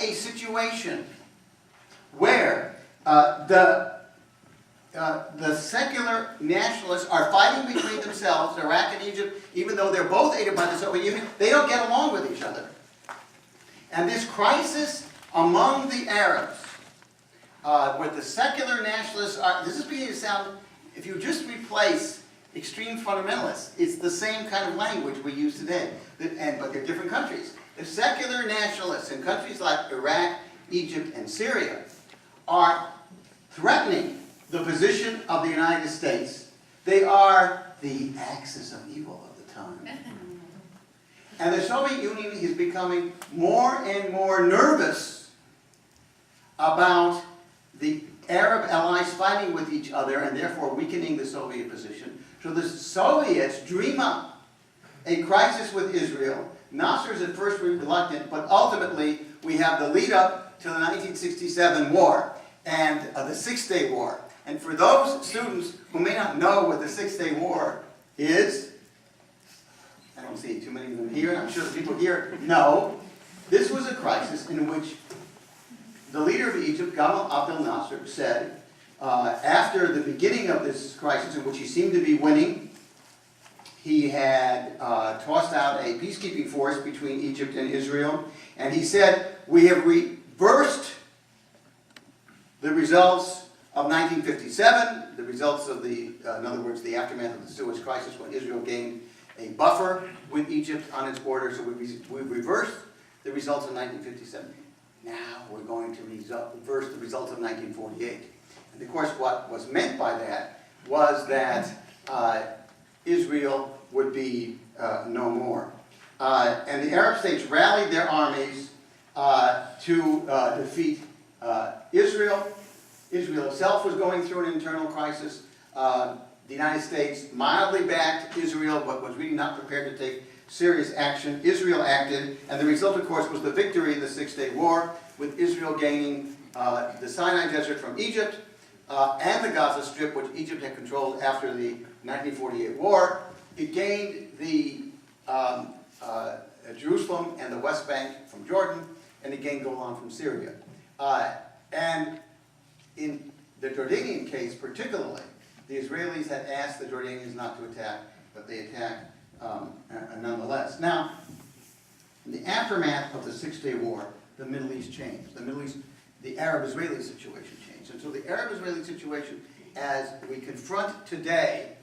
a situation where the secular nationalists are fighting between themselves, Iraq and Egypt, even though they're both aided by the Soviet Union, they don't get along with each other. And this crisis among the Arabs, where the secular nationalists are, this is beginning to sound, if you just replace extreme fundamentalists, it's the same kind of language we use today, but they're different countries. The secular nationalists in countries like Iraq, Egypt, and Syria are threatening the position of the United States. They are the axis of evil of the time. And the Soviet Union is becoming more and more nervous about the Arab allies fighting with each other and therefore weakening the Soviet position. So the Soviets dream up a crisis with Israel. Nasser is at first reluctant, but ultimately we have the lead up to the 1967 war and the Six-Day War. And for those students who may not know what the Six-Day War is, I don't see too many of them here, and I'm sure the people here know, this was a crisis in which the leader of Egypt, Gamal Abdel Nasser, said, after the beginning of this crisis, in which he seemed to be winning, he had tossed out a peacekeeping force between Egypt and Israel, and he said, we have reversed the results of 1957, the results of the, in other words, the aftermath of the Suez Crisis, when Israel gained a buffer with Egypt on its border, so we reversed the results of 1957. Now we're going to reverse the results of 1948. And of course what was meant by that was that Israel would be no more. And the Arab states rallied their armies to defeat Israel. Israel itself was going through an internal crisis. The United States mildly backed Israel, but was really not prepared to take serious action. Israel acted, and the result, of course, was the victory in the Six-Day War, with Israel gaining the Sinai Desert from Egypt and the Gaza Strip, which Egypt had controlled after the 1948 war. It gained the Jerusalem and the West Bank from Jordan, and it gained Golan from Syria. And in the Jordanian case particularly, the Israelis had asked the Jordanians not to attack, but they attacked nonetheless. Now, in the aftermath of the Six-Day War, the Middle East changed. The Arab-Israeli situation changed. And so the Arab-Israeli situation, as we confront today,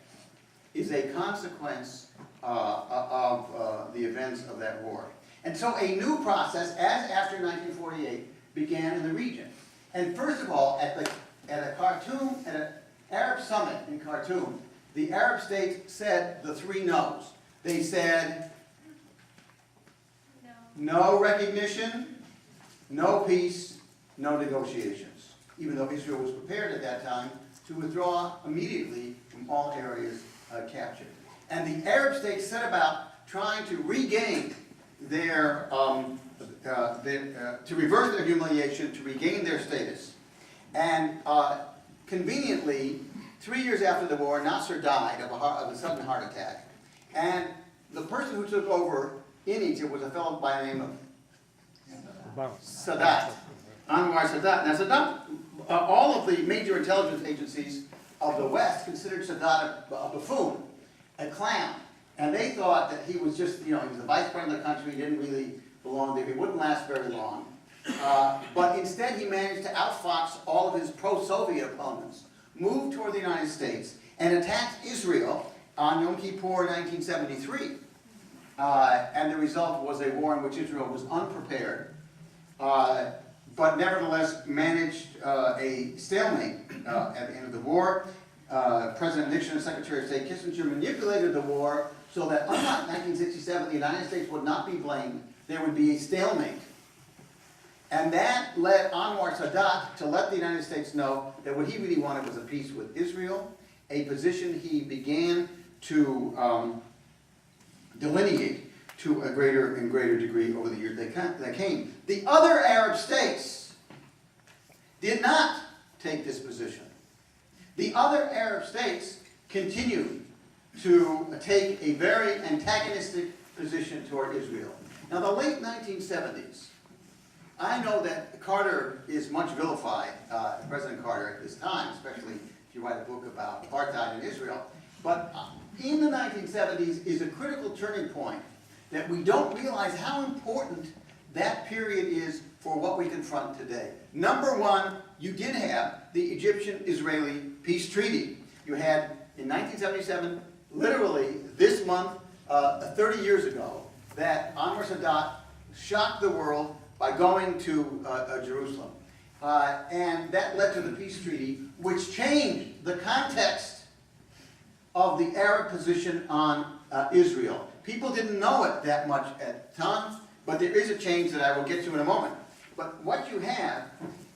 is a consequence of the events of that war. And so a new process, as after 1948, began in the region. And first of all, at an Arab summit in Khartoum, the Arab states said the three no's. They said no recognition, no peace, no negotiations, even though Israel was prepared at that time to withdraw immediately from all areas captured. And the Arab states set about trying to regain their, to reverse their humiliation, to regain their status. And conveniently, 3 years after the war, Nasser died of a sudden heart attack. And the person who took over in Egypt was a fellow by the name of Sadat, Anwar Sadat. Now Sadat, all of the major intelligence agencies of the West considered Sadat a buffoon, a clown. And they thought that he was just, he was the vice president of the country, he didn't really belong there, he wouldn't last very long. But instead he managed to outfox all of his pro-Soviet opponents, moved toward the United States, and attacked Israel on Yom Kippur 1973. And the result was a war in which Israel was unprepared, but nevertheless managed a stalemate at the end of the war. President Nixon and Secretary of State Kissinger manipulated the war so that, unlike 1967, the United States would not be blamed. There would be a stalemate. And that led Anwar Sadat to let the United States know that what he really wanted was a peace with Israel, a position he began to delineate to a greater and greater degree over the years that came. The other Arab states did not take this position. The other Arab states continued to take a very antagonistic position toward Israel. Now, the late 1970s I know that Carter is much vilified, President Carter at this time, especially if you write a book about apartheid in Israel. But in the 1970s is a critical turning point that we don't realize how important that period is for what we confront today. Number one, you did have the Egyptian-Israeli peace treaty. You had, in 1977, literally this month, 30 years ago, that Anwar Sadat shocked the world by going to Jerusalem. And that led to the peace treaty, which changed the context of the Arab position on Israel. People didn't know it that much at the time, but there is a change that I will get to in a moment. But what you have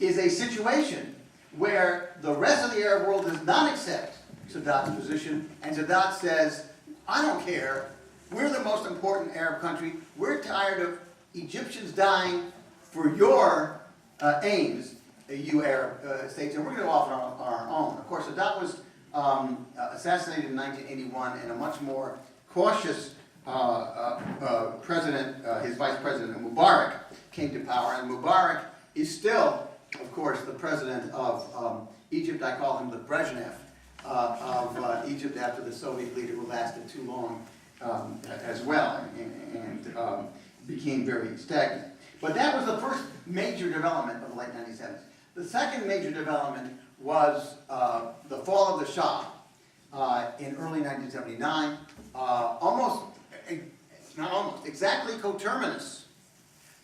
is a situation where the rest of the Arab world does not accept Sadat's position, and Sadat says, I don't care, we're the most important Arab country, we're tired of Egyptians dying for your aims, you Arab states, and we're going to go off on our own. Of course, Sadat was assassinated in 1981, and a much more cautious president, his vice president Mubarak, came to power, and Mubarak is still, of course, the president of Egypt. I call him the Brezhnev of Egypt after the Soviet leader who lasted too long as well and became very stagnant. But that was the first major development of the late 1970s. The second major development was the fall of the Shah in early 1979, exactly coterminous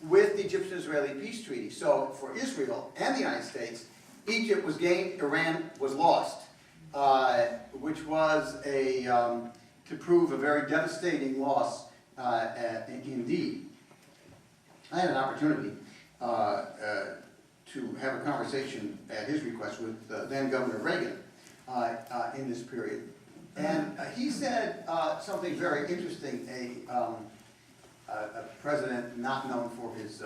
with the Egyptian-Israeli peace treaty. So for Israel and the United States, Egypt was gained, Iran was lost, which was to prove a very devastating loss indeed. I had an opportunity to have a conversation at his request with then Governor Reagan in this period. And he said something very interesting, a president not known for his,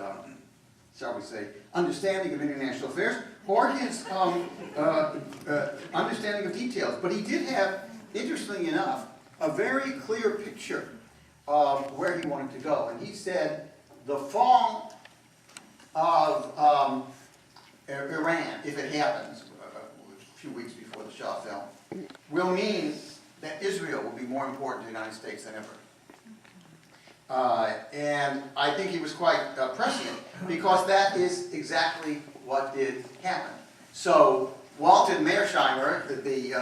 shall we say, understanding of international affairs or his understanding of details. But he did have, interestingly enough, a very clear picture of where he wanted to go. And he said the fall of Iran, if it happens, a few weeks before the Shah fell, will mean that Israel will be more important to the United States than ever. And I think he was quite prescient, because that is exactly what did happen. So Walton Mearsheimer, the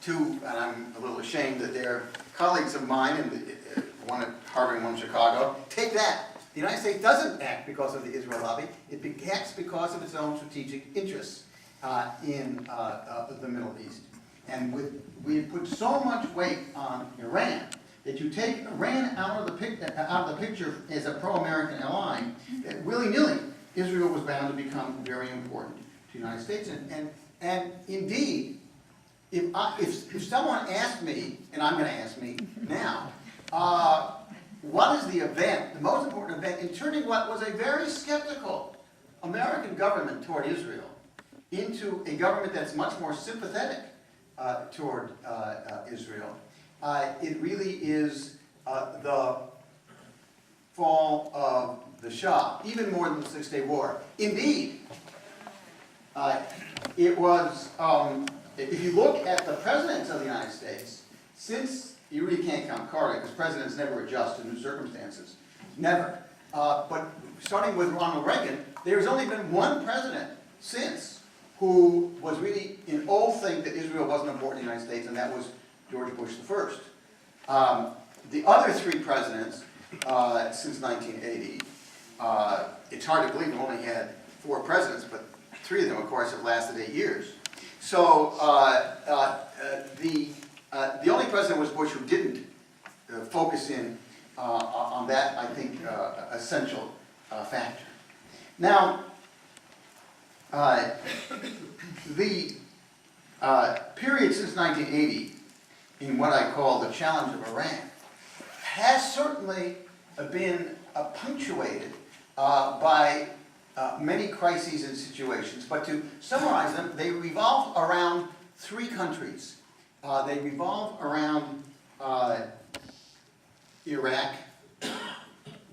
two, and I'm a little ashamed that they're colleagues of mine, and one at Harvard and one in Chicago, take that. The United States doesn't act because of the Israel lobby. It acts because of its own strategic interests in the Middle East. And we put so much weight on Iran that you take Iran out of the picture as a pro-American ally, that willy-nilly Israel was bound to become very important to the United States. And indeed, if someone asked me, and I'm going to ask me now, what is the event, the most important event in turning what was a very skeptical American government toward Israel into a government that's much more sympathetic toward Israel? It really is the fall of the Shah, even more than the Six-Day War. Indeed, it was, if you look at the presidents of the United States, since, you really can't count Carter, because presidents never adjust to new circumstances. Never. But starting with Ronald Reagan, there's only been one president since who was really in all think that Israel wasn't important in the United States, and that was George Bush I. The other three presidents since 1980, it's hard to believe we've only had 4 presidents, but 3 of them, of course, have lasted 8 years. So the only president was Bush who didn't focus in on that, I think, essential factor. Now, the period since 1980, in what I call the challenge of Iran, has certainly been punctuated by many crises and situations. But to summarize them, they revolve around 3 countries. They revolve around Iraq,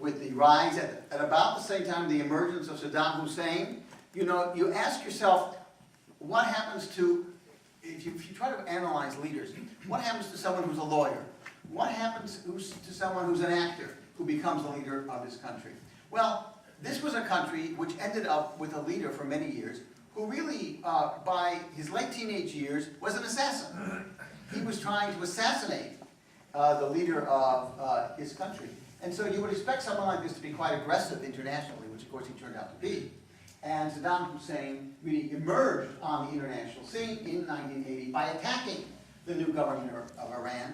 with the rise at about the same time the emergence of Saddam Hussein. You know, you ask yourself, what happens to, if you try to analyze leaders, what happens to someone who's a lawyer? What happens to someone who's an actor who becomes the leader of this country? Well, this was a country which ended up with a leader for many years who really, by his late teenage years, was an assassin. He was trying to assassinate the leader of his country. And so you would expect someone like this to be quite aggressive internationally, which of course he turned out to be. And Saddam Hussein really emerged on the international scene in 1980 by attacking the new government of Iran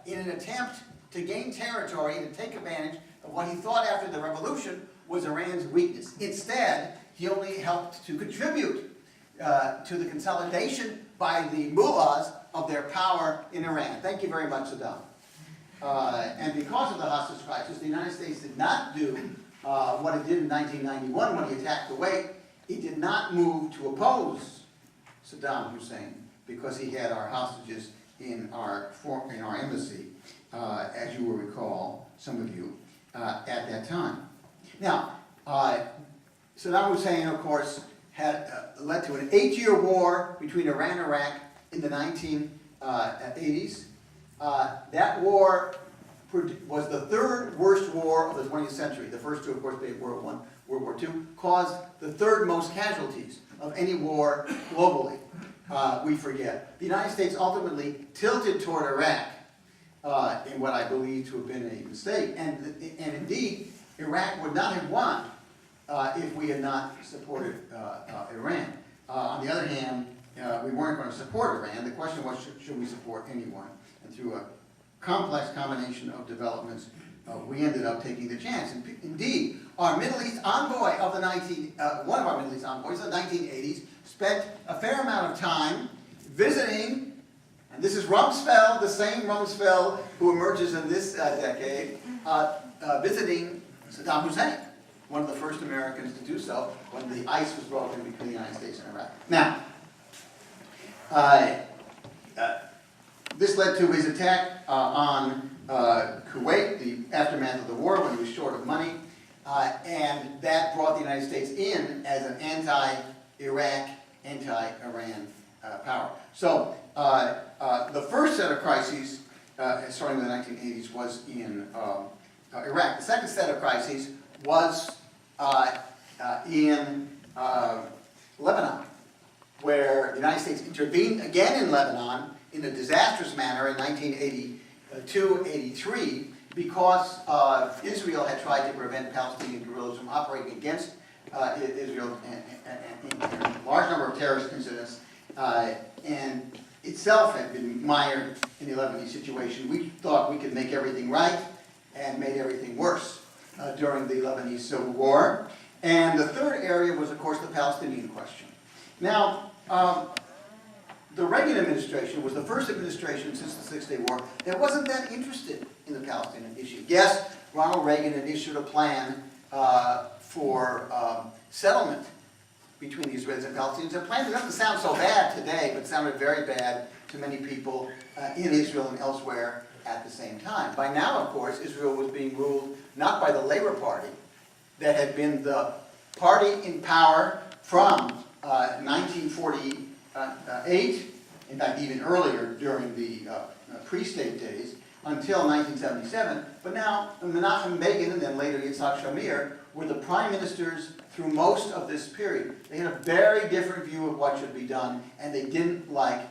in an attempt to gain territory and to take advantage of what he thought after the revolution was Iran's weakness. Instead, he only helped to contribute to the consolidation by the mullahs of their power in Iran. Thank you very much, Saddam. And because of the hostage crisis, the United States did not do what it did in 1991 when he attacked Kuwait. It did not move to oppose Saddam Hussein because he had our hostages in our embassy, as you will recall, some of you, at that time. Now, Saddam Hussein, of course, had led to an 8-year war between Iran and Iraq in the 1980s. That war was the third worst war of the 20th century. The first two, of course, being World War I, World War II, caused the third most casualties of any war globally. We forget. The United States ultimately tilted toward Iraq in what I believe to have been a mistake. And indeed, Iraq would not have won if we had not supported Iran. On the other hand, we weren't going to support Iran. The question was, should we support anyone? And through a complex combination of developments, we ended up taking the chance. And indeed, our Middle East envoy of the one of our Middle East envoys of the 1980s spent a fair amount of time visiting, and this is Rumsfeld, the same Rumsfeld who emerges in this decade, visiting Saddam Hussein, one of the first Americans to do so when the ice was broken between the United States and Iraq. Now, this led to his attack on Kuwait, the aftermath of the war when he was short of money, and that brought the United States in as an anti-Iraq, anti-Iran power. So the first set of crises, starting in the 1980s, was in Iraq. The second set of crises was in Lebanon, where the United States intervened again in Lebanon in a disastrous manner in 1982-83 because Israel had tried to prevent Palestinian guerrillas from operating against Israel in a large number of terrorist incidents, and itself had been mired in the Lebanese situation. We thought we could make everything right and made everything worse during the Lebanese Civil War. And the third area was, of course, the Palestinian question. Now, the Reagan administration was the first administration since the Six-Day War that wasn't that interested in the Palestinian issue. Yes, Ronald Reagan had issued a plan for settlement between the Israelis and Palestinians. A plan that doesn't sound so bad today, but sounded very bad to many people in Israel and elsewhere at the same time. By now, of course, Israel was being ruled not by the Labor Party, that had been the party in power from 1948, in fact even earlier during the pre-state days, until 1977. But now Menachem Begin and then later Yitzhak Shamir were the prime ministers through most of this period. They had a very different view of what should be done, and they didn't like,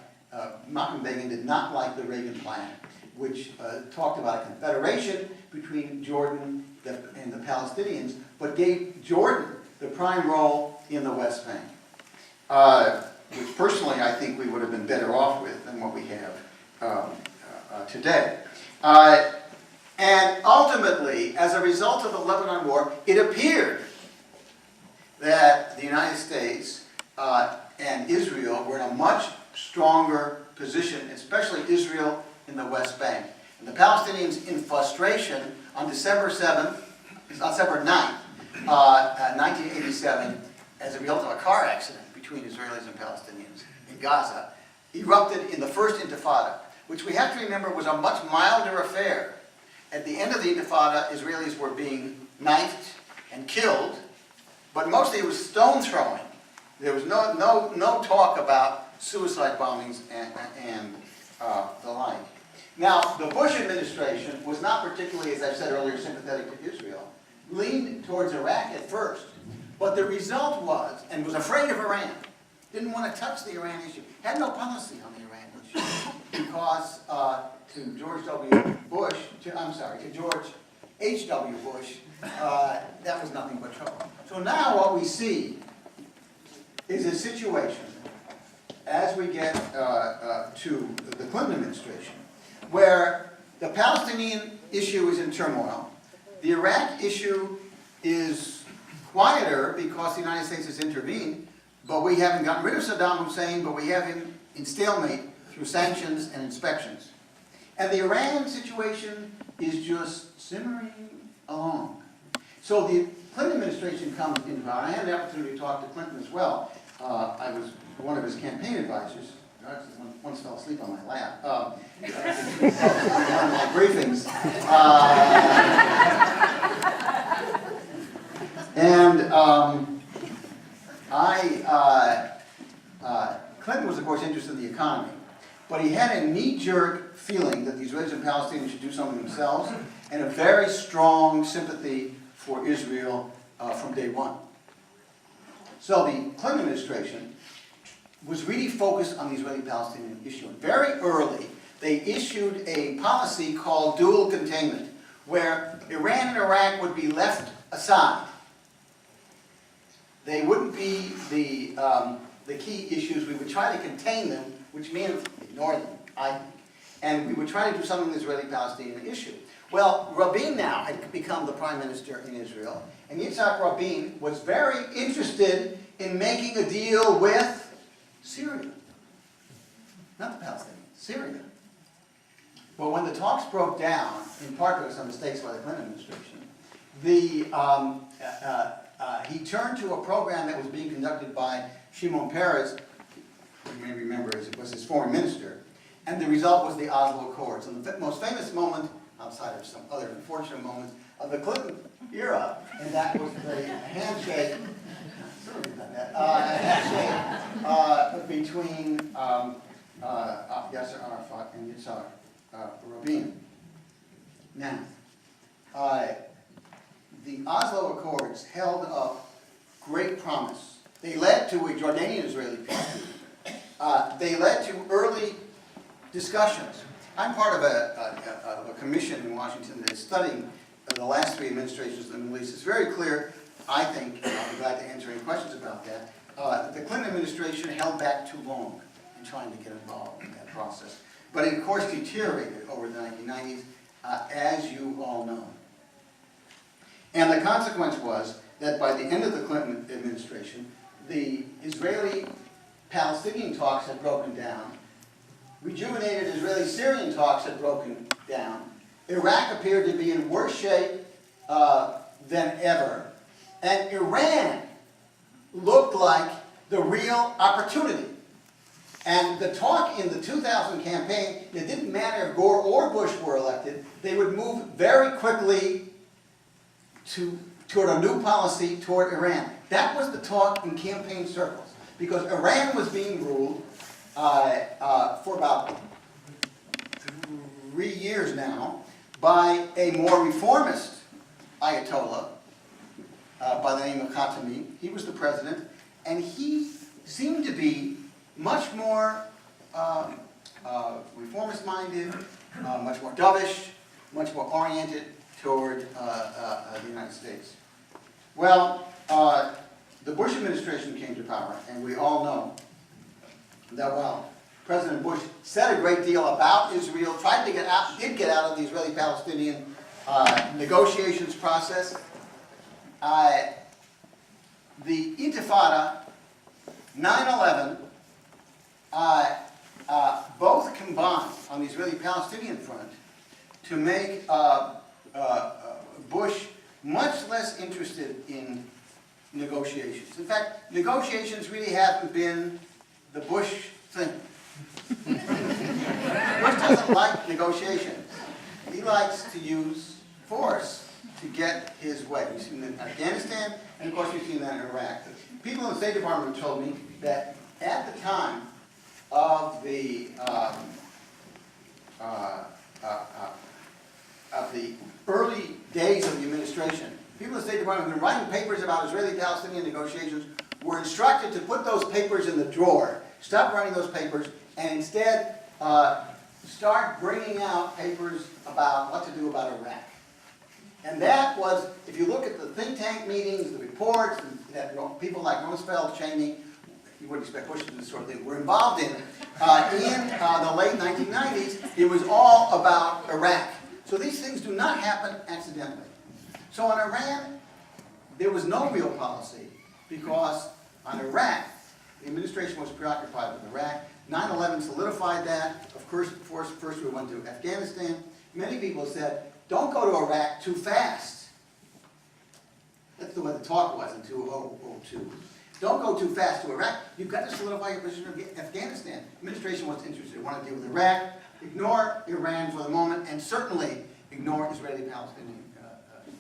Menachem Begin did not like the Reagan plan, which talked about a confederation between Jordan and the Palestinians, but gave Jordan the prime role in the West Bank, which personally I think we would have been better off with than what we have today. And ultimately, as a result of the Lebanon War, it appeared that the United States and Israel were in a much stronger position, especially Israel in the West Bank. And the Palestinians, in frustration, on December 9th, 1987, as a result of a car accident between Israelis and Palestinians in Gaza, erupted in the First Intifada, which we have to remember was a much milder affair at the end of the Intifada, Israelis were being knifed and killed, but mostly it was stone throwing. There was no talk about suicide bombings and the like. Now, the Bush administration was not particularly, as I said earlier, sympathetic to Israel, leaned towards Iraq at first, but the result was, and was afraid of Iran, didn't want to touch the Iran issue, had no policy on the Iran issue, because to George W. Bush, to George H.W. Bush, that was nothing but trouble. So now what we see is a situation, as we get to the Clinton administration, where the Palestinian issue is in turmoil, the Iraq issue is quieter because the United States has intervened, but we haven't gotten rid of Saddam Hussein, but we have him in stalemate through sanctions and inspections. And the Iran situation is just simmering along. So the Clinton administration comes into power. I had the opportunity to talk to Clinton as well. I was one of his campaign advisors. I once fell asleep on my lap. One of my briefings. Clinton was, of course, interested in the economy, but he had a knee-jerk feeling that the Israelis and Palestinians should do something themselves, and a very strong sympathy for Israel from day one. So the Clinton administration was really focused on the Israeli-Palestinian issue. And very early, they issued a policy called dual containment, where Iran and Iraq would be left aside. They wouldn't be the key issues. We would try to contain them, which means ignore them, I think. And we would try to do something with the Israeli-Palestinian issue. Well, Rabin now had become the prime minister in Israel, and Yitzhak Rabin was very interested in making a deal with Syria. Not the Palestinians, Syria. But when the talks broke down, in part because of mistakes by the Clinton administration, he turned to a program that was being conducted by Shimon Peres, you may remember was his foreign minister, and the result was the Oslo Accords. And the most famous moment, outside of some other unfortunate moments, of the Clinton era, and that was the handshake, between Yasser Arafat and Yitzhak Rabin. Now, the Oslo Accords held up great promise. They led to a Jordanian-Israeli peace. They led to early discussions. I'm part of a commission in Washington that is studying the last three administrations of the Middle East. It's very clear, I think, and I'll be glad to answer any questions about that, the Clinton administration held back too long in trying to get involved in that process. But it, of course, deteriorated over the 1990s, as you all know. And the consequence was that by the end of the Clinton administration, the Israeli-Palestinian talks had broken down. Rejuvenated Israeli-Syrian talks had broken down. Iraq appeared to be in worse shape than ever. And Iran looked like the real opportunity. And the talk in the 2000 campaign, it didn't matter if Gore or Bush were elected, they would move very quickly toward a new policy toward Iran. That was the talk in campaign circles, because Iran was being ruled for about 3 years now by a more reformist Ayatollah by the name of Khatami. He was the president, and he seemed to be much more reformist-minded, much more dovish, much more oriented toward the United States. Well, the Bush administration came to power, and we all know that while President Bush said a great deal about Israel, tried to get out, did get out of the Israeli-Palestinian negotiations process, the Intifada, 9/11, both combined on the Israeli-Palestinian front to make Bush much less interested in negotiations. In fact, negotiations really haven't been the Bush thing. Bush doesn't like negotiations. He likes to use force to get his way. We've seen that in Afghanistan, and of course we've seen that in Iraq. People in the State Department have told me that at the time of the early days of the administration, people in the State Department have been writing papers about Israeli-Palestinian negotiations, were instructed to put those papers in the drawer, stop writing those papers, and instead start bringing out papers about what to do about Iraq. And that was, if you look at the think tank meetings, the reports, that people like Rumsfeld, Cheney, you wouldn't expect Bush to do this sort of thing, were involved in the late 1990s, it was all about Iraq. So these things do not happen accidentally. So on Iran, there was no real policy, because on Iraq, the administration was preoccupied with Iraq. 9/11 solidified that. Of course, first we went to Afghanistan. Many people said, don't go to Iraq too fast. That's the way the talk was in 2002. Don't go too fast to Iraq. You've got to solidify your position in Afghanistan. The administration wasn't interested. They want to deal with Iraq, ignore Iran for the moment, and certainly ignore Israeli-Palestinian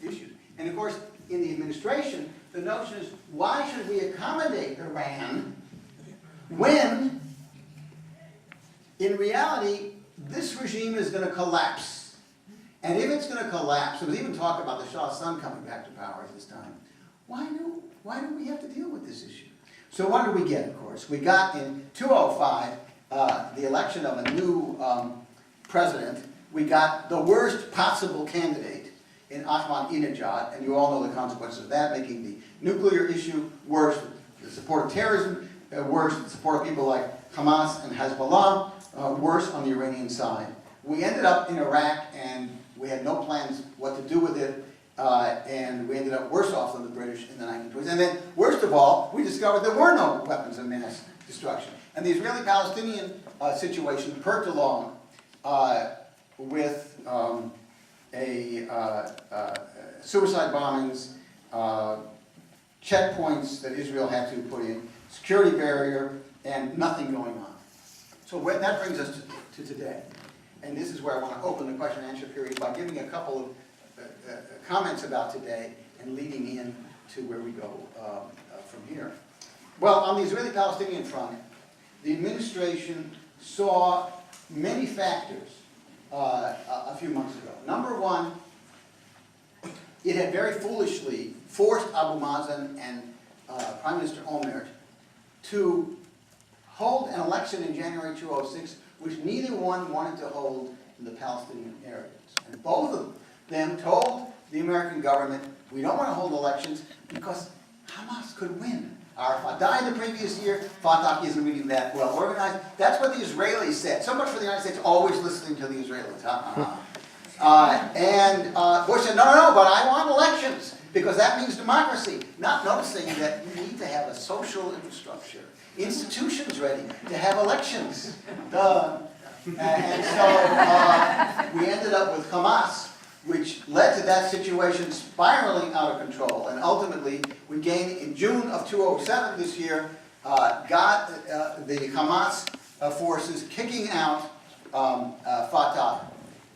issues. And of course, in the administration, the notion is, why should we accommodate Iran when, in reality, this regime is going to collapse? And if it's going to collapse, there was even talk about the Shah's son coming back to power at this time, why do we have to deal with this issue? So what did we get, of course? We got in 2005 the election of a new president. We got the worst possible candidate in Ahmadinejad, and you all know the consequences of that, making the nuclear issue worse, the support of terrorism worse, the support of people like Hamas and Hezbollah worse on the Iranian side. We ended up in Iraq, and we had no plans what to do with it, and we ended up worse off than the British in the 1920s. And then, worst of all, we discovered there were no weapons of mass destruction. And the Israeli-Palestinian situation perked along with suicide bombings, checkpoints that Israel had to put in, security barrier, and nothing going on. So that brings us to today. And this is where I want to open the question and answer period by giving a couple of comments about today and leading in to where we go from here. Well, on the Israeli-Palestinian front, the administration saw many factors a few months ago. Number one, it had very foolishly forced Abu Mazen and Prime Minister Olmert to hold an election in January 2006, which neither one wanted to hold in the Palestinian areas. And both of them told the American government, we don't want to hold elections because Hamas could win. Arafat died the previous year. Fatah isn't really that well organized. That's what the Israelis said. So much for the United States always listening to the Israelis. Bush said, no, but I want elections because that means democracy. Not noticing that you need to have a social infrastructure, institutions ready to have elections. Duh. And so we ended up with Hamas, which led to that situation spiraling out of control. And ultimately, we gained, in June of 2007 this year, got the Hamas forces kicking out Fatah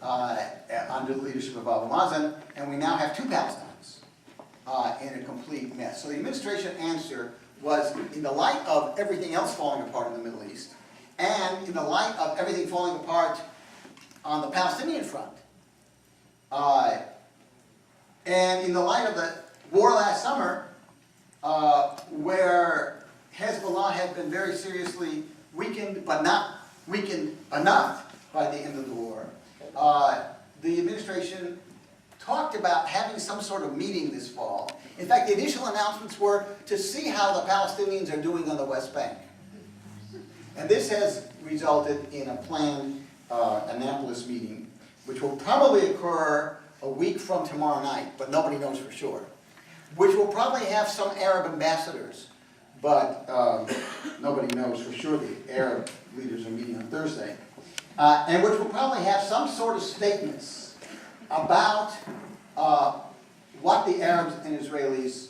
under the leadership of Abu Mazen, and we now have two Palestines in a complete mess. So the administration answer was, in the light of everything else falling apart in the Middle East, and in the light of everything falling apart on the Palestinian front, and in the light of the war last summer, where Hezbollah had been very seriously weakened, but not weakened enough by the end of the war, the administration talked about having some sort of meeting this fall. In fact, the initial announcements were to see how the Palestinians are doing on the West Bank. And this has resulted in a planned Annapolis meeting, which will probably occur a week from tomorrow night, but nobody knows for sure, which will probably have some Arab ambassadors, but nobody knows for sure. The Arab leaders are meeting on Thursday, and which will probably have some sort of statements about what the Arabs and Israelis,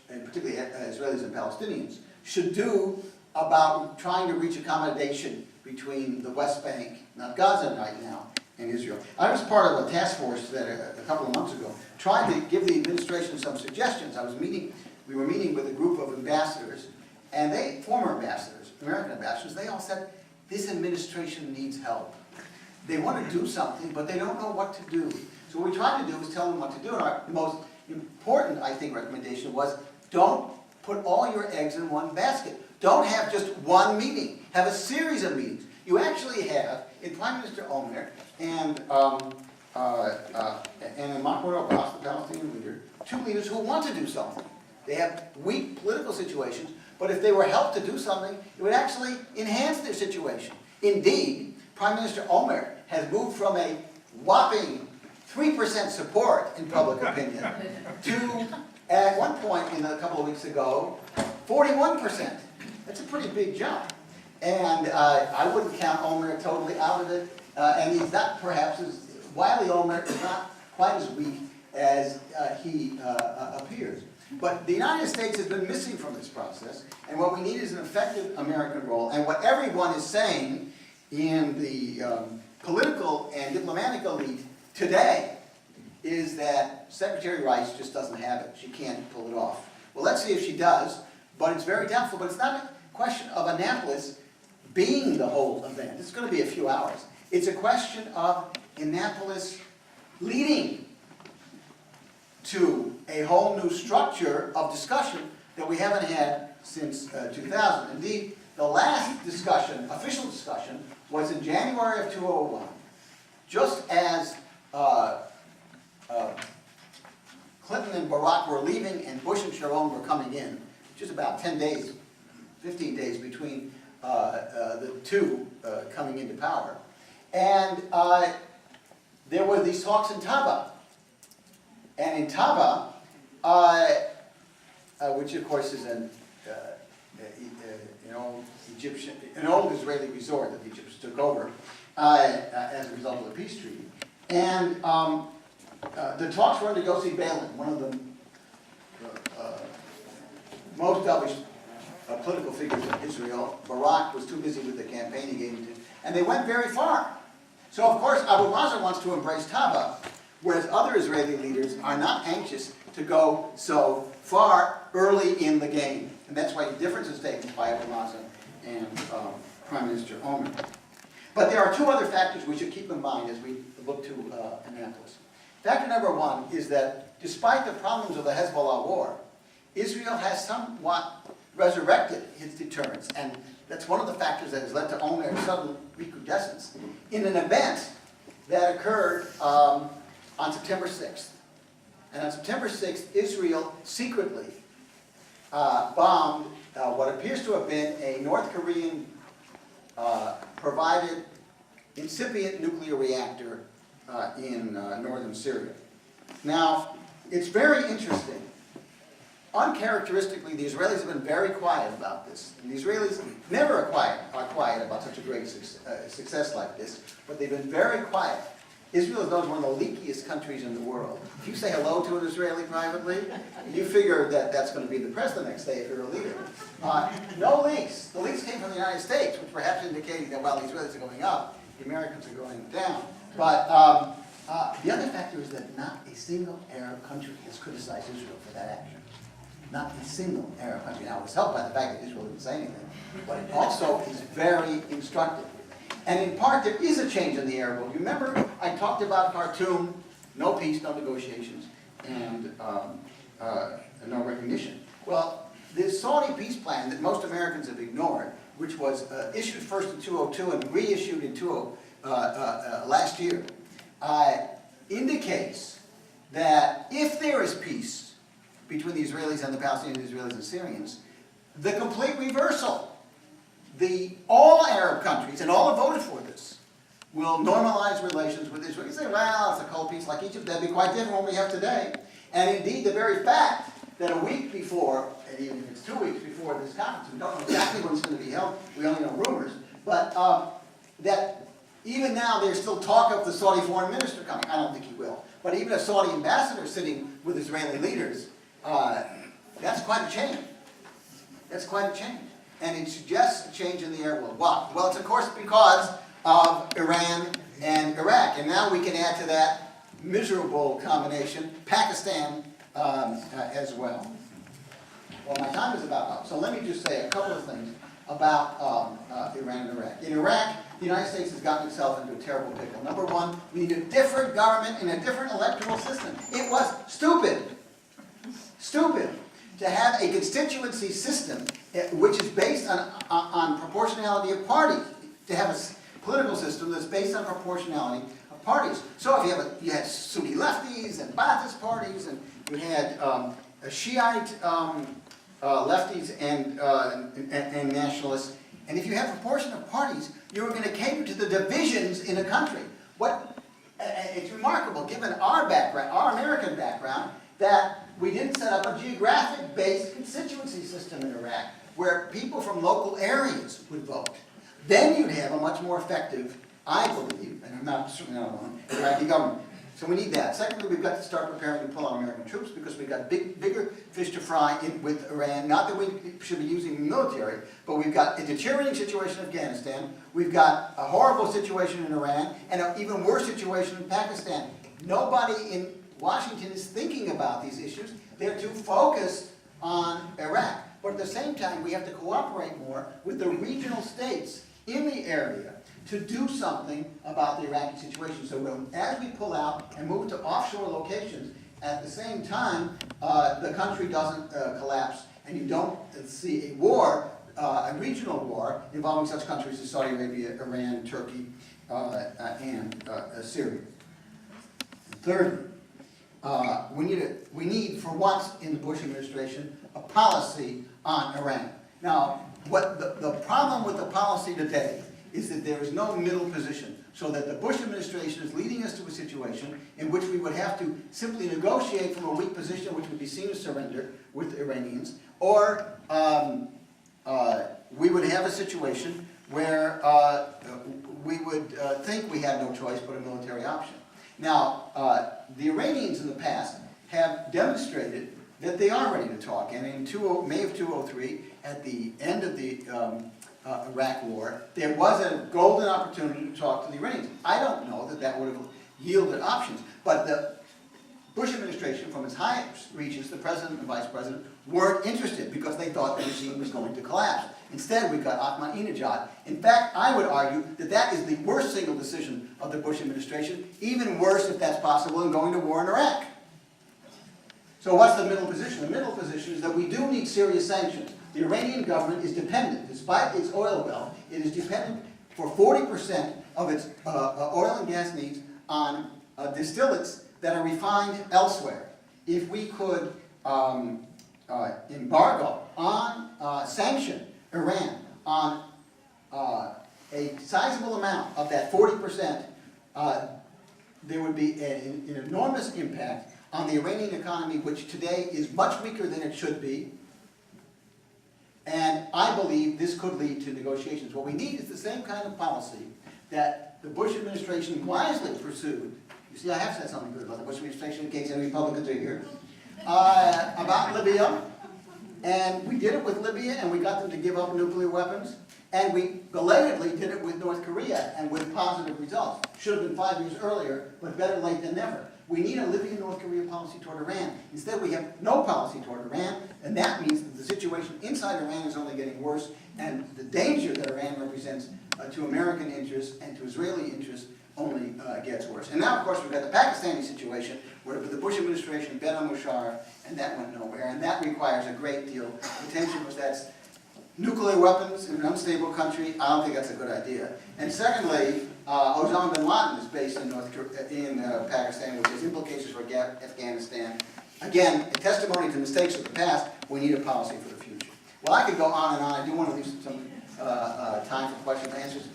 and particularly Israelis and Palestinians, should do about trying to reach accommodation between the West Bank, not Gaza right now, and Israel. I was part of a task force that a couple of months ago tried to give the administration some suggestions. We were meeting with a group of ambassadors, and former ambassadors, American ambassadors, they all said, this administration needs help. They want to do something, but they don't know what to do. So what we tried to do was tell them what to do, and our most important, I think, recommendation was, don't put all your eggs in one basket. Don't have just one meeting. Have a series of meetings. You actually have, in Prime Minister Omer and in Mahmoud Abbas, the Palestinian leader, two leaders who want to do something. They have weak political situations, but if they were helped to do something, it would actually enhance their situation. Indeed, Prime Minister Omer has moved from a whopping 3% support in public opinion to, at one point a couple of weeks ago, 41%. That's a pretty big jump. And I wouldn't count Omer totally out of it. And he's not Wiley Omer is not quite as weak as he appears. But the United States has been missing from this process, and what we need is an effective American role. And what everyone is saying in the political and diplomatic elite today is that Secretary Rice just doesn't have it. She can't pull it off. Well, let's see if she does, but it's very doubtful. But it's not a question of Annapolis being the whole event. It's going to be a few hours. It's a question of Annapolis leading to a whole new structure of discussion that we haven't had since 2000. Indeed, the last discussion, official discussion, was in January of 2001, just as Clinton and Barack were leaving and Bush and Sharon were coming in, just about 10 days, 15 days between the two coming into power. And there were these talks in Taba. And in Taba, which of course is an old Israeli resort that the Egyptians took over as a result of the peace treaty. And the talks were to go see Balin, one of the most dovish political figures in Israel. Barak was too busy with the campaign he gave him to, and they went very far. So of course Abu Mazen wants to embrace Taba, whereas other Israeli leaders are not anxious to go so far early in the game. And that's why differences taken by Abu Mazen and Prime Minister Omer. But there are two other factors we should keep in mind as we look to Annapolis. Factor number one is that despite the problems of the Hezbollah war, Israel has somewhat resurrected its deterrence. And that's one of the factors that has led to Omer's sudden recrudescence in an event that occurred on September 6th. And on September 6th, Israel secretly bombed what appears to have been a North Korean provided incipient nuclear reactor in northern Syria. Now, it's very interesting. Uncharacteristically, the Israelis have been very quiet about this. And the Israelis never are quiet about such a great success like this, but they've been very quiet. Israel is known as one of the leakiest countries in the world. If you say hello to an Israeli privately, you figure that that's going to be the press the next day if you're a leader. No leaks. The leaks came from the United States, which perhaps indicating that while the Israelis are going up, the Americans are going down. But the other factor is that not a single Arab country has criticized Israel for that action. Not a single Arab country. Now, it was helped by the fact that Israel didn't say anything, but it also is very instructive. And in part, there is a change in the Arab world. You remember I talked about Khartoum, no peace, no negotiations, and no recognition. Well, the Saudi peace plan that most Americans have ignored, which was issued first in 2002 and reissued in last year, indicates that if there is peace between the Israelis and the Palestinians, Israelis and Syrians, the complete reversal. All Arab countries, and all have voted for this, will normalize relations with Israel. You say, well, it's a cold peace like Egypt. That'd be quite different from what we have today. And indeed, the very fact that a week before, and even if it's 2 weeks before this conference, we don't know exactly when it's going to be held, we only know rumors, but that even now there's still talk of the Saudi foreign minister coming. I don't think he will. But even a Saudi ambassador sitting with Israeli leaders, that's quite a change. That's quite a change. And it suggests a change in the Arab world. Why? Well, it's of course because of Iran and Iraq. And now we can add to that miserable combination Pakistan as well. Well, my time is about up, so let me just say a couple of things about Iran and Iraq. In Iraq, the United States has gotten itself into a terrible pickle. Number one, we need a different government and a different electoral system. It was stupid to have a constituency system which is based on proportionality of parties, to have a political system that's based on proportionality of parties. So if you had Sunni lefties and Ba'athist parties, and you had Shiite lefties and nationalists, and if you have a proportion of parties, you were going to cater to the divisions in a country. It's remarkable, given our background, our American background, that we didn't set up a geographic-based constituency system in Iraq, where people from local areas would vote. Then you'd have a much more effective, I believe, and I'm certainly not alone, Iraqi government. So we need that. Secondly, we've got to start preparing to pull out American troops, because we've got bigger fish to fry with Iran. Not that we should be using the military, but we've got a deteriorating situation in Afghanistan. We've got a horrible situation in Iran, and an even worse situation in Pakistan. Nobody in Washington is thinking about these issues. They're too focused on Iraq. But at the same time, we have to cooperate more with the regional states in the area to do something about the Iraqi situation. So as we pull out and move to offshore locations, at the same time, the country doesn't collapse, and you don't see a war, a regional war, involving such countries as Saudi Arabia, Iran, Turkey, and Syria. Thirdly, we need, for once in the Bush administration, a policy on Iran. Now, the problem with the policy today is that there is no middle position, so that the Bush administration is leading us to a situation in which we would have to simply negotiate from a weak position, which would be seen as surrender with the Iranians, or we would have a situation where we would think we had no choice but a military option. Now, the Iranians in the past have demonstrated that they are ready to talk, and in May of 2003, at the end of the Iraq War, there was a golden opportunity to talk to the Iranians. I don't know that that would have yielded options, but the Bush administration, from its highest reaches, the president and vice president, weren't interested because they thought the regime was going to collapse. Instead, we got Ahmadinejad. In fact, I would argue that that is the worst single decision of the Bush administration, even worse, if that's possible, than going to war in Iraq. So what's the middle position? The middle position is that we do need serious sanctions. The Iranian government is dependent, despite its oil wealth, it is dependent for 40% of its oil and gas needs on distillates that are refined elsewhere. If we could embargo on, sanction Iran on a sizable amount of that 40%, there would be an enormous impact on the Iranian economy, which today is much weaker than it should be. And I believe this could lead to negotiations. What we need is the same kind of policy that the Bush administration wisely pursued. You see, I have said something good about the Bush administration, in case any Republicans are here, about Libya. And we did it with Libya, and we got them to give up nuclear weapons. And we belatedly did it with North Korea, and with positive results. Should have been 5 years earlier, but better late than never. We need a Libya-North Korea policy toward Iran. Instead, we have no policy toward Iran, and that means that the situation inside Iran is only getting worse, and the danger that Iran represents to American interests and to Israeli interests only gets worse. And now, of course, we've got the Pakistani situation, where the Bush administration bet on Musharraf, and that went nowhere, and that requires a great deal of attention, because that's nuclear weapons in an unstable country. I don't think that's a good idea. And secondly, Osama bin Laden is based in Pakistan, which has implications for Afghanistan. Again, a testimony to mistakes of the past. We need a policy for the future. Well, I could go on and on. I do want to leave some time for questions and answers.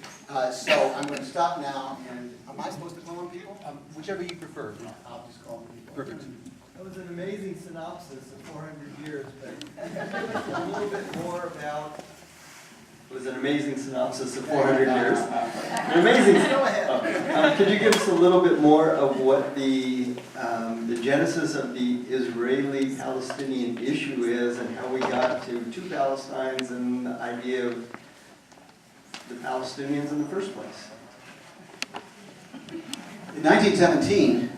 So I'm going to stop now. And am I supposed to call on people? Whichever you prefer. No, I'll just call on people. Perfect. That was an amazing synopsis of 400 years, but a little bit more about... It was an amazing synopsis of 400 years. An amazing... Go ahead. Could you give us a little bit more of what the genesis of the Israeli-Palestinian issue is, and how we got to two Palestines and the idea of the Palestinians in the first place? In 1917,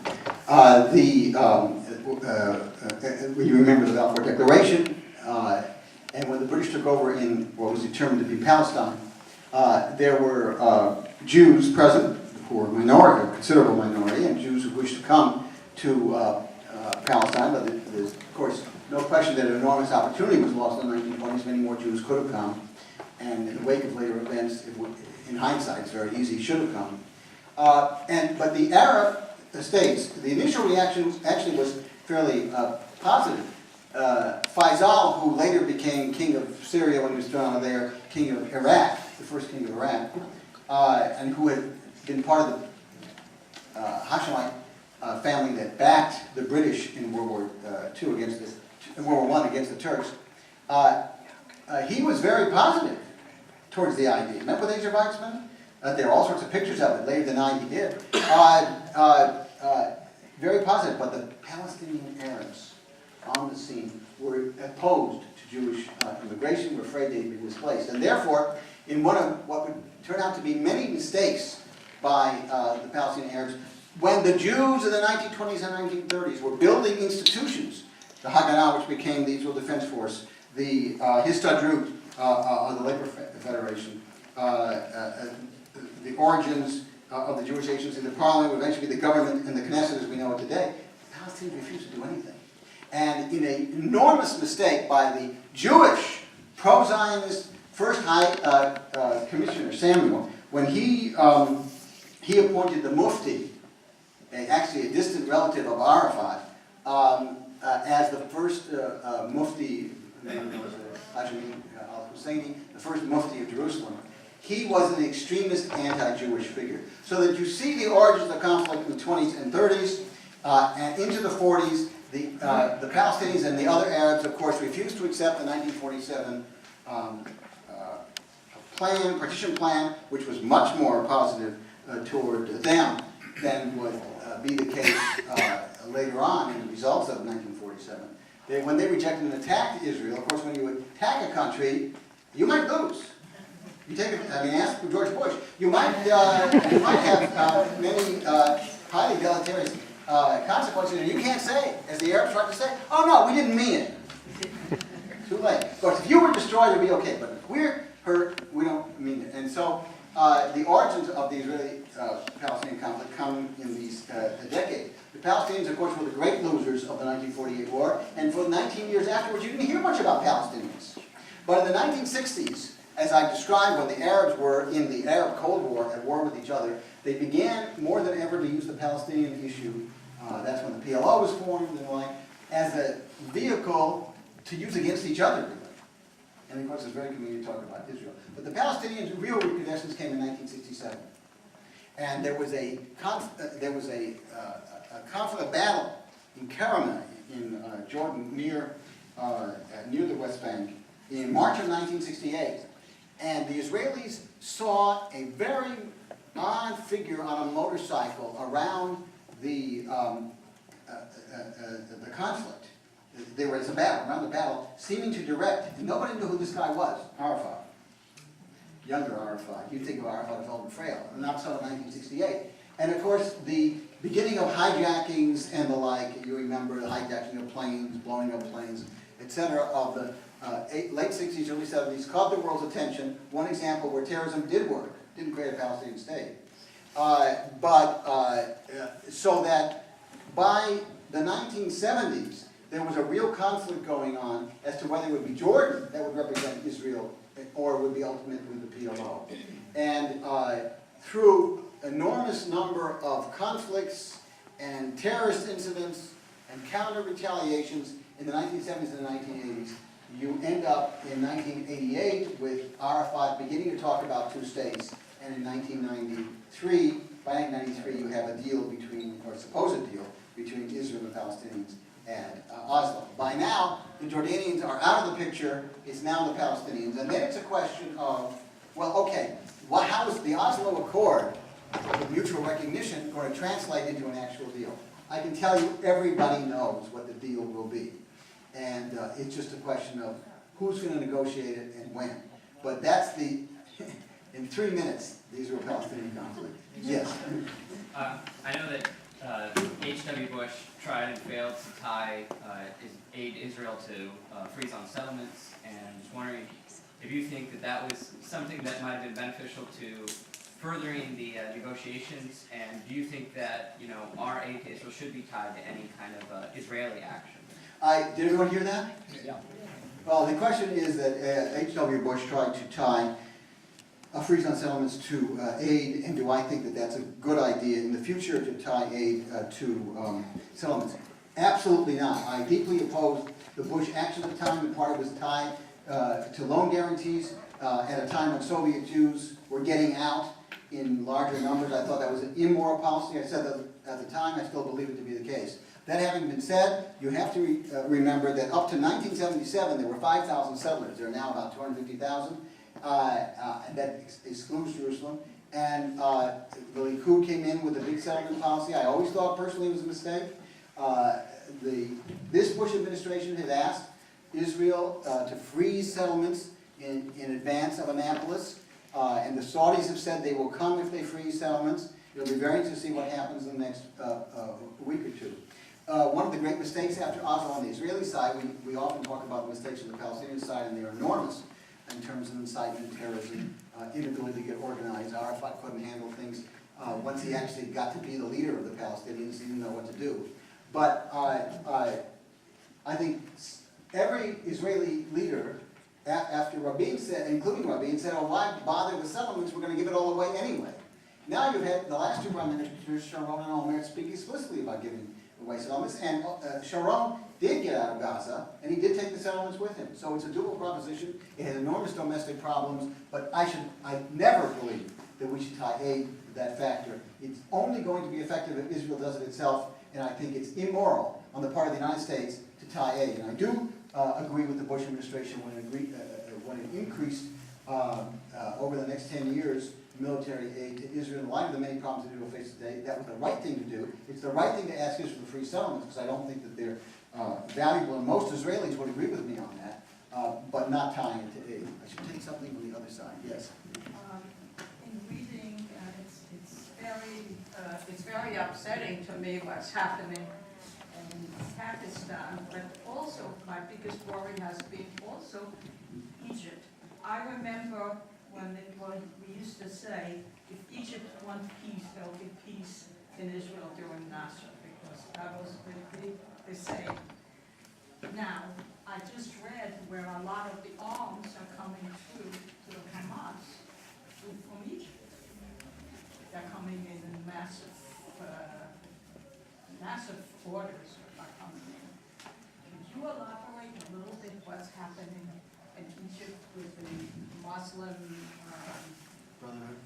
you remember the Balfour Declaration, and when the British took over in what was determined to be Palestine, there were Jews present, who were a minority, a considerable minority, and Jews who wished to come to Palestine, but there's, of course, no question that an enormous opportunity was lost in the 1920s. Many more Jews could have come, and in the wake of later events, in hindsight, it's very easy, should have come. But the Arab states, the initial reaction actually was fairly positive. Faisal, who later became king of Syria when he was thrown out of there, king of Iraq, the first king of Iraq, and who had been part of the Hashemite family that backed the British in World War II against World War I against the Turks. He was very positive towards the idea. Remember the Age of Reichsman? There are all sorts of pictures of it, later denying he did. Very positive, but the Palestinian Arabs on the scene were opposed to Jewish immigration, were afraid they'd be displaced. And therefore, in one of what would turn out to be many mistakes by the Palestinian Arabs, when the Jews in the 1920s and 1930s were building institutions, the Haganah, which became the Israel Defense Force, the Histadrut of the Labor Federation, the origins of the Jewish agency, the parliament, would eventually be the government and the Knesset as we know it today, the Palestinians refused to do anything. And in an enormous mistake by the Jewish pro-Zionist first High Commissioner, Samuel, when he appointed the Mufti, actually a distant relative of Arafat, as the first Mufti, Hashemi al-Husseini, the first Mufti of Jerusalem. He was an extremist anti-Jewish figure. So that you see the origins of the conflict in the 20s and 30s, and into the 40s, the Palestinians and the other Arabs, of course, refused to accept the 1947 partition plan, which was much more positive toward them than would be the case later on in the results of 1947. When they rejected and attacked Israel, of course, when you attack a country, you might lose. You take it, I mean, ask George Bush. You might have many highly deleterious consequences, and you can't say, as the Arabs tried to say, oh no, we didn't mean it. Too late. Of course, if you were destroyed, it would be okay, but if we're hurt, we don't mean it. And so the origins of the Israeli-Palestinian conflict come in these decades. The Palestinians, of course, were the great losers of the 1948 war, and for 19 years afterwards, you didn't hear much about Palestinians. But in the 1960s, as I described, when the Arabs were in the Arab Cold War, at war with each other, they began more than ever to use the Palestinian issue, that's when the PLO was formed and the like, as a vehicle to use against each other, really. And of course, it's very convenient to talk about Israel. But the Palestinians' real repossessions came in 1967. And there was a conflict battle in Karamah, in Jordan, near the West Bank, in March of 1968. And the Israelis saw a very odd figure on a motorcycle around the conflict. There was a battle, around the battle, seeming to direct, and nobody knew who this guy was, Arafat. Younger Arafat. You'd think of Arafat as old and frail, and not so in 1968. And of course, the beginning of hijackings and the like, you remember the hijacking of planes, blowing up planes, etc., of the late 60s, early 70s, caught the world's attention. One example where terrorism did work, didn't create a Palestinian state. So that by the 1970s, there was a real conflict going on as to whether it would be Jordan that would represent Israel or it would be ultimately the PLO. And through enormous number of conflicts and terrorist incidents and counter-retaliations in the 1970s and the 1980s, you end up in 1988 with Arafat beginning to talk about two states, and in 1993, by 1993 you have a deal between, or a supposed deal, between Israel and the Palestinians and Oslo. By now, the Jordanians are out of the picture, it's now the Palestinians, and then it's a question of, well, okay, how is the Oslo Accord of mutual recognition going to translate into an actual deal? I can tell you everybody knows what the deal will be. And it's just a question of who's going to negotiate it and when. But that's the in 3 minutes, the Israel-Palestinian conflict. Yes. I know that H.W. Bush tried and failed to tie aid Israel to freeze-on settlements, and I'm just wondering if you think that that was something that might have been beneficial to furthering the negotiations, and do you think that, you know, our aid to Israel should be tied to any kind of Israeli action? Did everyone hear that? Yeah. Well, the question is that H.W. Bush tried to tie freeze-on settlements to aid, and do I think that that's a good idea in the future to tie aid to settlements? Absolutely not. I deeply opposed the Bush action at the time. The part was tied to loan guarantees at a time when Soviet Jews were getting out in larger numbers. I thought that was an immoral policy. I said that at the time. I still believe it to be the case. That having been said, you have to remember that up to 1977, there were 5,000 settlers. There are now about 250,000. That excludes Jerusalem. And the Likud came in with a big settlement policy. I always thought personally it was a mistake. This Bush administration had asked Israel to freeze settlements in advance of Annapolis. And the Saudis have said they will come if they freeze settlements. It'll be very interesting to see what happens in the next week or two. One of the great mistakes after Oslo on the Israeli side, we often talk about the mistakes on the Palestinian side, and they're enormous in terms of incitement, terrorism, inability to get organized. Arafat couldn't handle things. Once he actually got to be the leader of the Palestinians, he didn't know what to do. But I think every Israeli leader, after Rabin said, including Rabin, said, oh, why bother with settlements? We're going to give it all away anyway. Now you've had the last two prime ministers, Sharon and Omer, speak explicitly about giving away settlements. And Sharon did get out of Gaza, and he did take the settlements with him. So it's a dual proposition. It has enormous domestic problems, but I never believe that we should tie aid to that factor. It's only going to be effective if Israel does it itself, and I think it's immoral on the part of the United States to tie aid. And I do agree with the Bush administration when it increased over the next 10 years military aid to Israel in light of the many problems that Israel faces today. That was the right thing to do. It's the right thing to ask Israel to free settlements, because I don't think that they're valuable, and most Israelis would agree with me on that, but not tying it to aid. I should take something from the other side. Yes? In reading, it's very upsetting to me what's happening in Pakistan, but also my biggest worry has been also Egypt. I remember when we used to say, if Egypt wants peace, there'll be peace in Israel during Nasser, because that was the saying. Now, I just read where a lot of the arms are coming through to the Hamas from Egypt. They're coming in massive orders are coming in. Could you elaborate a little bit what's happening in Egypt with the Muslim Brotherhood.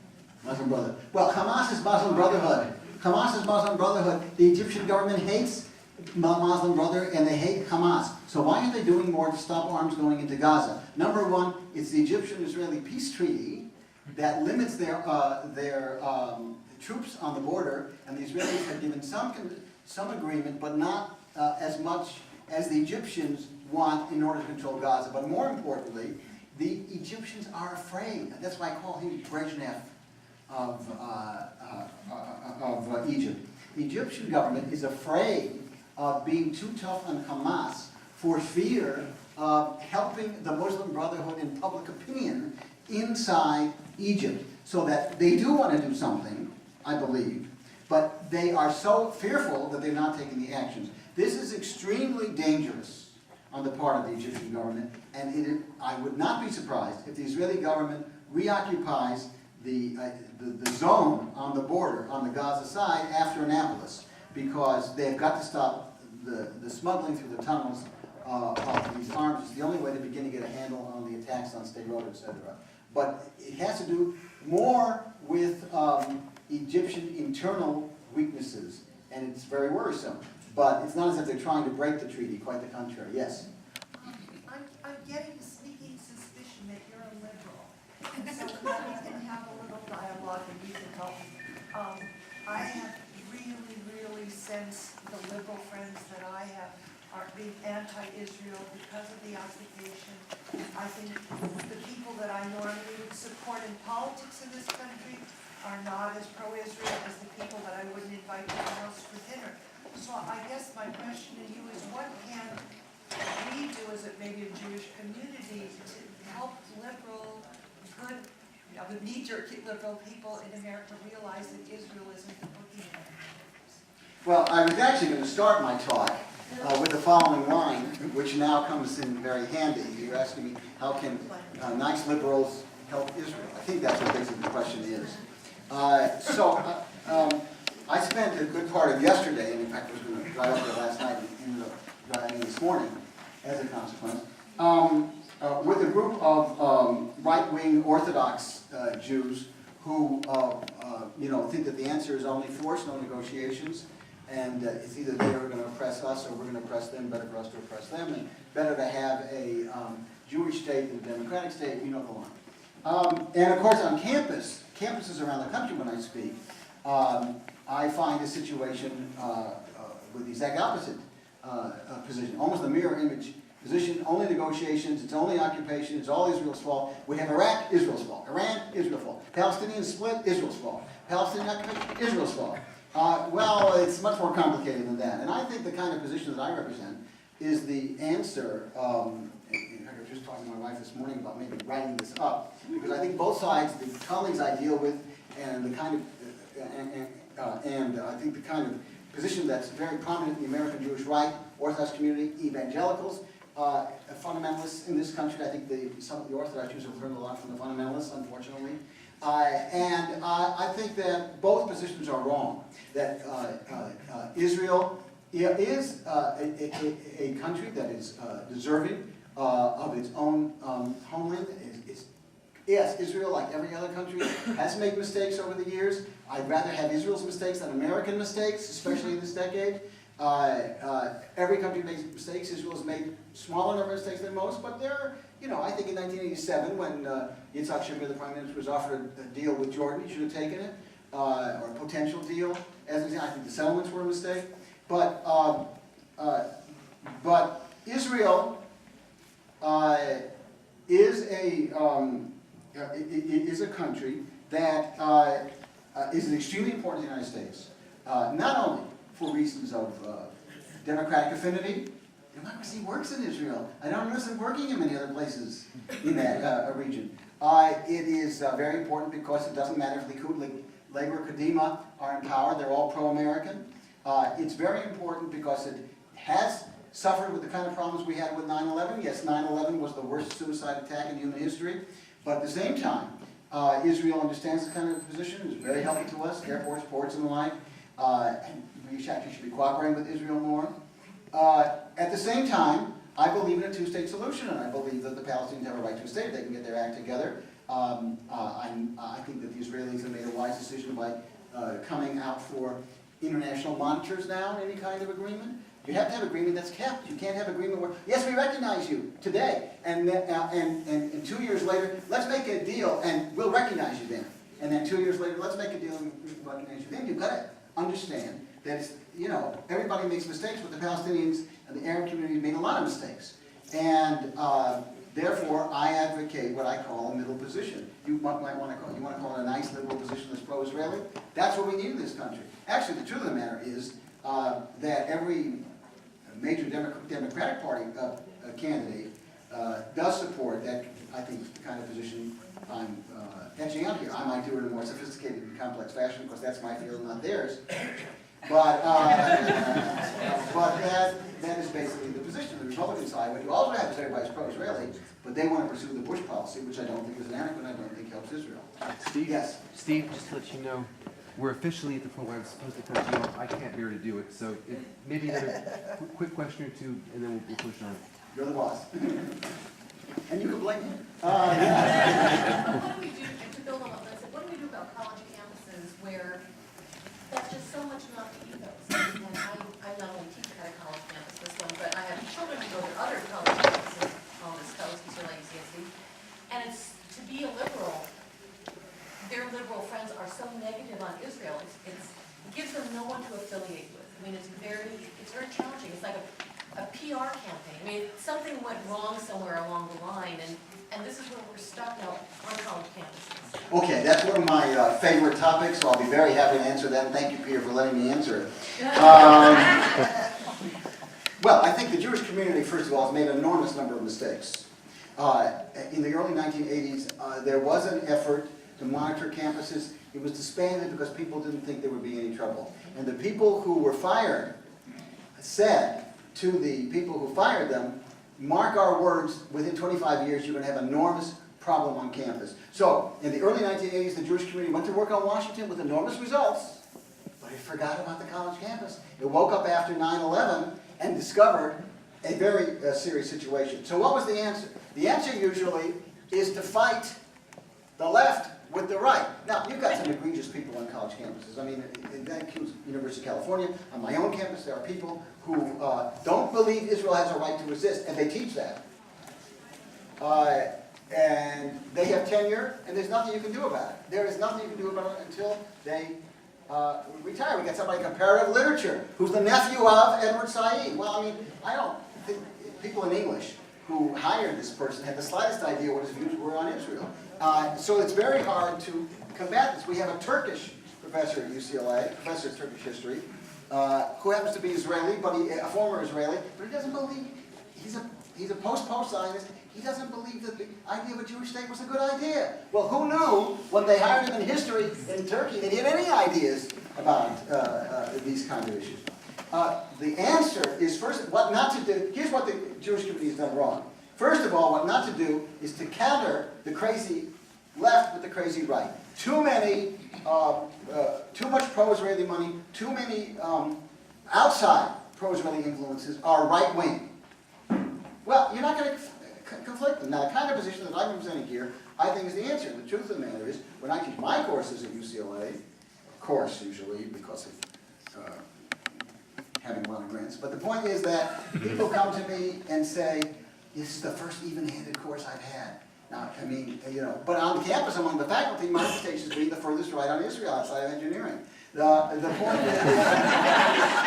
Muslim Brotherhood. Well, Hamas is Muslim Brotherhood. Hamas is Muslim Brotherhood. The Egyptian government hates Muslim Brotherhood and they hate Hamas. So why aren't they doing more to stop arms going into Gaza? Number one, it's the Egyptian-Israeli peace treaty that limits their troops on the border, and the Israelis have given some agreement, but not as much as the Egyptians want in order to control Gaza. But more importantly, the Egyptians are afraid. That's why I call him Brezhnev of Egypt. The Egyptian government is afraid of being too tough on Hamas for fear of helping the Muslim Brotherhood in public opinion inside Egypt. So that they do want to do something, I believe, but they are so fearful that they're not taking the actions. This is extremely dangerous on the part of the Egyptian government, and I would not be surprised if the Israeli government reoccupies the zone on the border, on the Gaza side, after Annapolis, because they've got to stop the smuggling through the tunnels of these arms. It's the only way to begin to get a handle on the attacks on State Road, etc. But it has to do more with Egyptian internal weaknesses, and it's very worrisome. But it's not as if they're trying to break the treaty, quite the contrary. Yes? I'm getting a sneaking suspicion that you're a liberal. And so that we can have a little dialogue and you can help me. I have really sensed the liberal friends that I have are being anti-Israel because of the occupation. I think the people that I normally would support in politics in this country are not as pro-Israel as the people that I wouldn't invite to the house for dinner. So I guess my question to you is, what can we do as maybe a Jewish community to help liberal, good, the knee-jerk liberal people in America realize that Israel isn't the boogeyman? Well, I was actually going to start my talk with the following line, which now comes in very handy. You're asking me, how can nice liberals help Israel? I think that's what basically the question is. I spent a good part of yesterday, and in fact I was going to drive up there last night and ended up driving this morning as a consequence, with a group of right-wing Orthodox Jews who think that the answer is only force, no negotiations, and it's either they are going to oppress us or we're going to oppress them, better for us to oppress them, and better to have a Jewish state than a democratic state, you know the line. And of course on campuses around the country when I speak, I find a situation with the exact opposite position, almost the mirror image position, only negotiations, it's only occupation, it's all Israel's fault. We have Iraq, Israel's fault. Iran, Israel's fault. Palestinians split, Israel's fault. Palestinian occupation, Israel's fault. Well, it's much more complicated than that. And I think the kind of position that I represent is the answer. In fact, I was just talking to my wife this morning about maybe writing this up, because I think both sides, the colleagues I deal with, and the kind of, I think the kind of position that's very prominent in the American Jewish right, Orthodox community, evangelicals, fundamentalists in this country. I think some of the Orthodox Jews have learned a lot from the fundamentalists, unfortunately. And I think that both positions are wrong. That Israel is a country that is deserving of its own homeland. Yes, Israel, like every other country, has made mistakes over the years. I'd rather have Israel's mistakes than American mistakes, especially in this decade. Every country makes mistakes. Israel has made smaller number of mistakes than most, but there are, I think in 1987 when Yitzhak Shamir, the Prime Minister, was offered a deal with Jordan, he should have taken it, or a potential deal. As an example, I think the settlements were a mistake. But Israel is a country that is extremely important to the United States, not only for reasons of democratic affinity. Democracy works in Israel. I don't notice it working in many other places in that region. It is very important because it doesn't matter if Likud, Labour, Kadima are in power. They're all pro-American. It's very important because it has suffered with the kind of problems we had with 9/11. Yes, 9/11 was the worst suicide attack in human history. But at the same time, Israel understands this kind of position. It's very helpful to us, airports, ports, and the like. And we actually should be cooperating with Israel more. At the same time, I believe in a two-state solution, and I believe that the Palestinians have a right to a state if they can get their act together. I think that the Israelis have made a wise decision by coming out for international monitors now in any kind of agreement. You have to have agreement that's kept. You can't have agreement where, yes, we recognize you today, and 2 years later, let's make a deal and we'll recognize you then. And then 2 years later, let's make a deal and we'll recognize you then. You've got to understand that it's, everybody makes mistakes, but the Palestinians and the Arab community made a lot of mistakes. And therefore, I advocate what I call a middle position. You might want to call it a nice liberal position that's pro-Israeli. That's what we need in this country. Actually, the truth of the matter is that every major Democratic Party candidate does support that, I think, the kind of position I'm etching out here. I might do it in a more sophisticated and complex fashion because that's my field, not theirs. But that is basically the position. The Republican side, what you also have is everybody's pro-Israeli, but they want to pursue the Bush policy, which I don't think is adequate, and I don't think helps Israel. Steve? Yes? Steve, just to let you know, we're officially at the point where I'm supposed to cut you off. I can't bear to do it, so maybe another quick question or two, and then we'll push on. You're the boss. And you can blame me. What do we do, and to build on what Lynn said, what do we do about college campuses where that's just so much not the ethos? And I not only teach at a college campus, this one, but I have children who go to other college campuses on this coast, UCLA, ICSB, and it's, to be a liberal, their liberal friends are so negative on Israel, it gives them no one to affiliate with. I mean, it's very challenging. It's like a a PR campaign. I mean, something went wrong somewhere along the line, and this is where we're stuck now on college campuses. Okay, that's one of my favorite topics, so I'll be very happy to answer that. And thank you, Peter, for letting me answer it. Well, I think the Jewish community, first of all, has made an enormous number of mistakes. In the early 1980s, there was an effort to monitor campuses. It was disbanded because people didn't think there would be any trouble. And the people who were fired said to the people who fired them, mark our words, within 25 years you're going to have an enormous problem on campus. So, in the early 1980s, the Jewish community went to work on Washington with enormous results, but it forgot about the college campus. It woke up after 9/11 and discovered a very serious situation. So what was the answer? The answer usually is to fight the left with the right. Now, you've got some egregious people on college campuses. I mean, that includes University of California. On my own campus, there are people who don't believe Israel has a right to exist, and they teach that. And they have tenure, and there's nothing you can do about it. There is nothing you can do about it until they retire. We got somebody in comparative literature who's the nephew of Edward Said. Well, I mean, I don't think people in English who hired this person had the slightest idea what his views were on Israel. So it's very hard to combat this. We have a Turkish professor at UCLA, professor of Turkish history, who happens to be Israeli, but a former Israeli, but he doesn't believe, he's a post-Zionist. He doesn't believe that the idea of a Jewish state was a good idea. Well, who knew when they hired him in history in Turkey that he had any ideas about these kind of issues? The answer is, first, what not to do. Here's what the Jewish community has done wrong. First of all, what not to do is to counter the crazy left with the crazy right. Too much pro-Israeli money, too many outside pro-Israeli influences are right-wing. Well, you're not going to conflict them. Now, the kind of position that I'm presenting here, I think is the answer. The truth of the matter is, when I teach my courses at UCLA, of course, usually, because of having a lot of grants, but the point is that people come to me and say, this is the first even-handed course I've had. Now, I mean, but on campus among the faculty, my reputation is being the furthest right on Israel outside of engineering. The point is,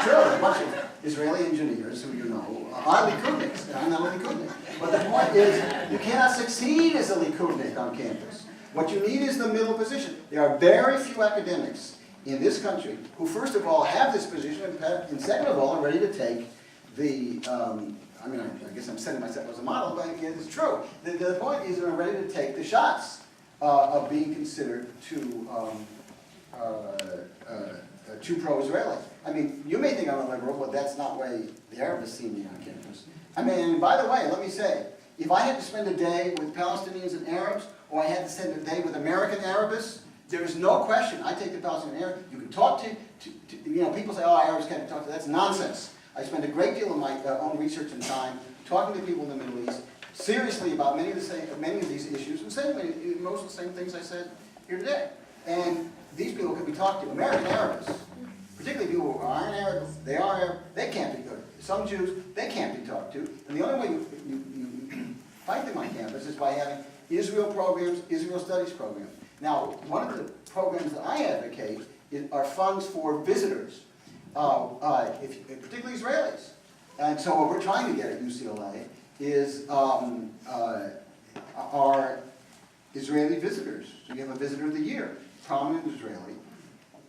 true, a bunch of Israeli engineers who you know are Likudniks, and I'm not a Likudnik. But the point is, you cannot succeed as a Likudnik on campus. What you need is the middle position. There are very few academics in this country who, first of all, have this position, and second of all, are ready to take the, I mean, I guess I'm setting myself as a model, but again, it's true. The point is they're ready to take the shots of being considered too pro-Israeli. I mean, you may think I'm a liberal, but that's not the way the Arabs see me on campus. I mean, and by the way, let me say, if I had to spend a day with Palestinians and Arabs, or I had to spend a day with American Arabists, there is no question I take the Palestinian Arab. You can talk to people say, oh, Arabs can't talk to. That's nonsense. I spend a great deal of my own research and time talking to people in the Middle East, seriously about many of these issues, and saying most of the same things I said here today. And these people can be talked to. American Arabs, particularly people who aren't Arab, they are Arab, they can't be good. Some Jews, they can't be talked to. And the only way you fight them on campus is by having Israel programs, Israel studies programs. Now, one of the programs that I advocate are funds for visitors, particularly Israelis. And so what we're trying to get at UCLA is our Israeli visitors. So you have a visitor of the year, prominent Israeli,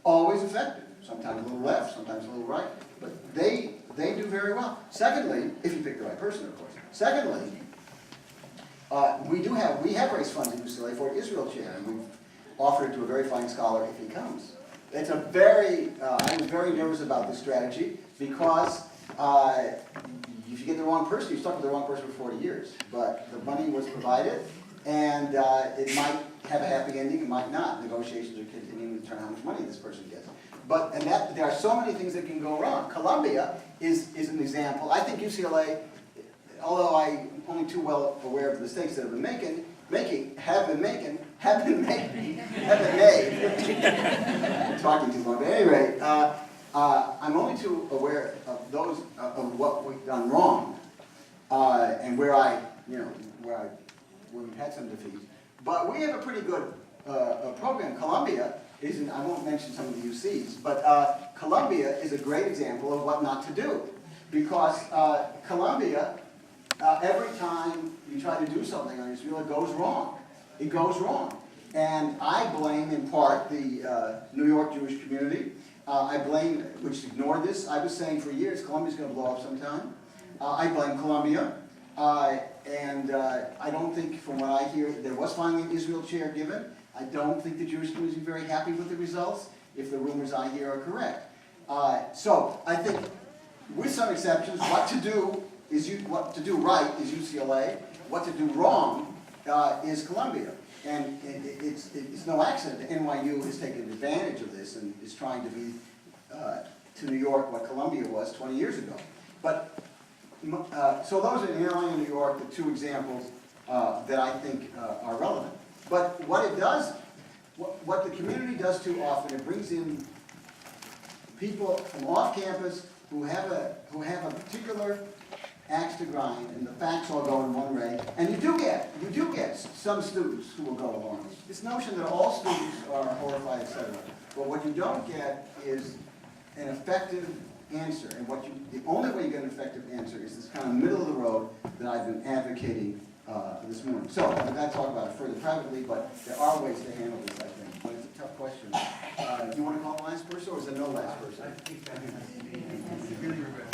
always effective. Sometimes a little left, sometimes a little right, but they do very well. Secondly, if you pick the right person, of course. Secondly, we have raised funds at UCLA for an Israel chair, and we've offered it to a very fine scholar if he comes. It's a very, I was very nervous about this strategy because if you get the wrong person, you're stuck with the wrong person for 40 years. But the money was provided, and it might have a happy ending, it might not. Negotiations are continuing to determine how much money this person gets. But there are so many things that can go wrong. Columbia is an example. I think UCLA, although I'm only too well aware of the mistakes that have been made. Talking too long, but at any rate, I'm only too aware of those of what we've done wrong, and where we've had some defeats. But we have a pretty good program. Columbia I won't mention some of the UCs, but Columbia is a great example of what not to do. because Columbia, every time you try to do something on Israel, it goes wrong. It goes wrong. And I blame, in part, the New York Jewish community. I blame, which ignored this. I was saying for years, Columbia's going to blow up sometime. I blame Columbia. And I don't think, from what I hear, there was finally an Israel chair given. I don't think the Jewish community is very happy with the results, if the rumors I hear are correct. So I think, with some exceptions, what to do right is UCLA. What to do wrong is Columbia. And it's no accident that NYU has taken advantage of this and is trying to be to New York what Columbia was 20 years ago. But so those are in Atlanta and New York, the two examples that I think are relevant. But what it does, what the community does too often, it brings in people from off campus who have a particular axe to grind, and the facts all go in one way. And you do get some students who will go along. This notion that all students are horrified, etc. But what you don't get is an effective answer. And the only way you get an effective answer is this kind of middle of the road that I've been advocating this morning. So I'm going to talk about it further privately, but there are ways to handle this, I think. But it's a tough question. Do you want to call the last person, or is there no last person? I think that is really regret.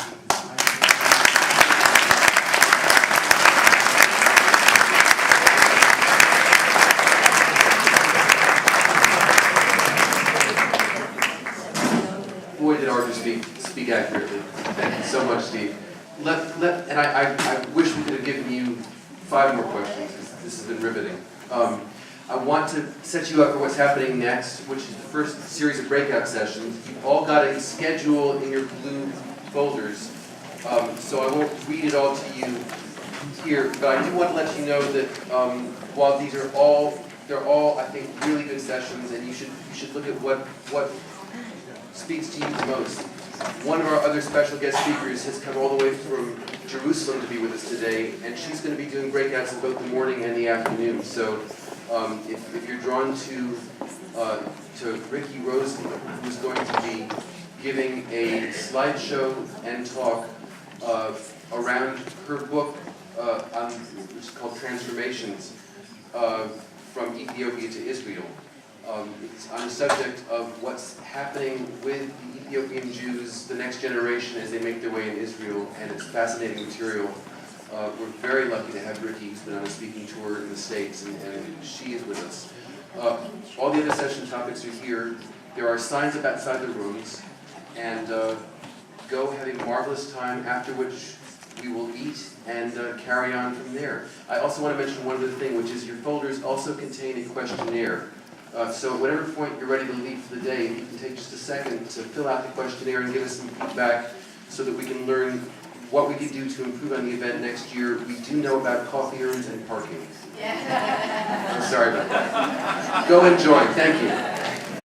Boy, did Arthur speak accurately. Thank you so much, Steve. And I wish we could have given you 5 more questions, because this has been riveting. I want to set you up for what's happening next, which is the first series of breakout sessions. You've all got a schedule in your blue folders, so I won't read it all to you here, but I do want to let you know that while these are they're all, I think, really good sessions, and you should look at what speaks to you the most. One of our other special guest speakers has come all the way from Jerusalem to be with us today, and she's going to be doing breakouts in both the morning and the afternoon. So if you're drawn to Ricky Rosen, who's going to be giving a slideshow and talk around her book, which is called Transformations, from Ethiopia to Israel. It's on the subject of what's happening with the Ethiopian Jews, the next generation, as they make their way in Israel, and it's fascinating material. We're very lucky to have Ricky, who's been on a speaking tour in the States, and she is with us. All the other session topics are here. There are signs up outside the rooms, and go have a marvelous time, after which we will eat and carry on from there. I also want to mention one other thing, which is your folders also contain a questionnaire. So at whatever point you're ready to leave for the day, you can take just a second to fill out the questionnaire and give us some feedback so that we can learn what we can do to improve on the event next year. We do know about coffee urns and parking. I'm sorry about that. Go enjoy. Thank you.